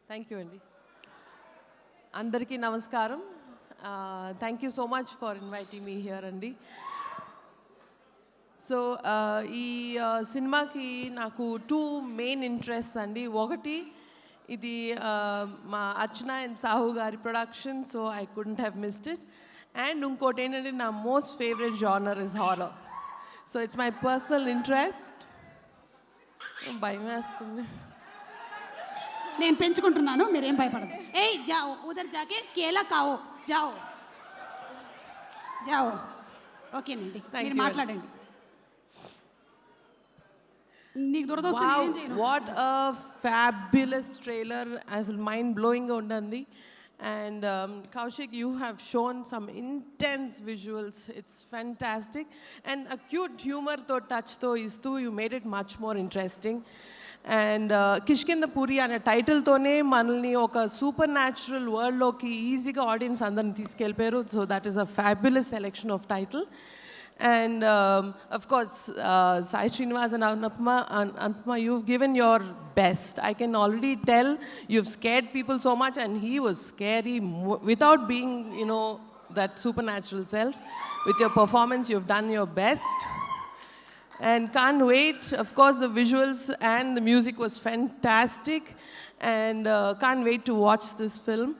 Thank you అండి. అందరికీ నమస్కారం. Thank you so much for inviting me here అండి. సో ఈ సినిమాకి నాకు 2 మెయిన్ ఇంట్రెస్ట్స్ అండి. ఒకటి ఇది మా అర్చన అండ్ సాహు గారి production, so I couldn't have missed it. And ఇంకోటి ఏంటంటే నా most favourite genre is horror. So it's my personal interest. భయం వేస్తుంది. నేను పెంచుకుంటున్నాను, మీరేం భయపడదు. ఏయ్ జాओ ఉదర్ జాకే కేలా కావో జాओ జాओ. ఓకేనండి, మీరు మాట్లాడండి. నీకు దురదొస్తే నేను చేయను. వాట్ అ ఫ్యాబ్యులస్ ట్రైలర్, అసలు మైండ్ బ్లోయింగ్గా ఉండండి. And Kaushik, you have shown some intense visuals. It's fantastic. And a cute humor to touch to is too. You made it much more interesting. And Kishkinda Puri ane title tone manalni oka supernatural world loki easy ga audience andarni తీసుకెళ్ళిపోయారు. So that is a fabulous selection of title. And of course, Sai Srinivas and Anupma, you've given your best. I can already tell you've scared people so much, and he was scary without being, that supernatural self. With your performance, you've done your best. And can't wait. Of course, the visuals and the music was fantastic. And can't wait to watch this film.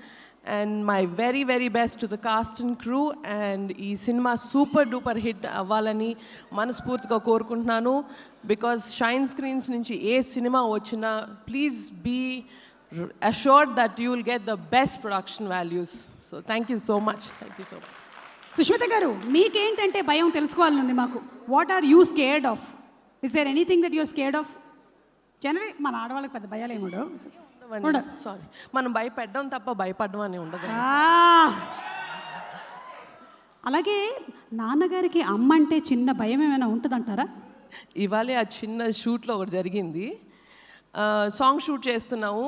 And my very, very best to the cast and crew. And ee cinema super duper hit avvalani manaspurtiga korukuntunnanu, because Shine Screens nunchi A cinema వచ్చినా please be assured that you will get the best production values. So thank you so much. Thank you so much. Sushmita గారు, మీకేంటంటే భయం తెలుసుకోవాలనుంది మాకు. What are you scared of? Is there anything that you're scared of? General మన ఆడవాళ్ళకి పెద్ద భయాలు ఏమి ఉండవు. సారీ, మనం భయపడ్డం తప్ప భయపడడం అని ఉండదు. అలాగే నాన్నగారికి అమ్మ అంటే చిన్న భయం ఏమైనా ఉంటుందంటారా? ఇవాళే ఆ చిన్న షూట్లో ఒకటి జరిగింది. సాంగ్ షూట్ చేస్తున్నాము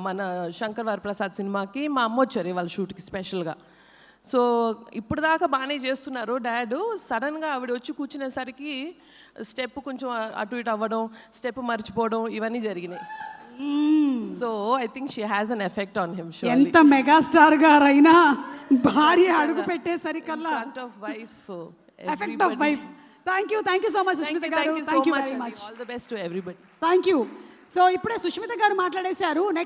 మన శంకర్ వరప్రసాద్ సినిమాకి. మా అమ్మ వచ్చారు ఇవాళ షూట్కి స్పెషల్గా. సో ఇప్పుడు దాకా బాగానే చేస్తున్నారు డాడ్. సడన్గా ఆవిడ వచ్చి కూర్చునేసరికి స్టెప్ కొంచెం అటు ఇటు అవ్వడం, స్టెప్ మర్చిపోవడం, ఇవన్నీ జరిగినాయి. So I think she has an effect on him. ఎంత మెగాస్టార్ గారైనా భార్య అడుగు పెట్టేసరికల్లా effect of wife. Thank you so much Sushmita garu. Thank you very much. All the best to everybody. Thank you. So ఇప్పుడే సుష్మిత గారు మాట్లాడేశారు. నెక్స్ట్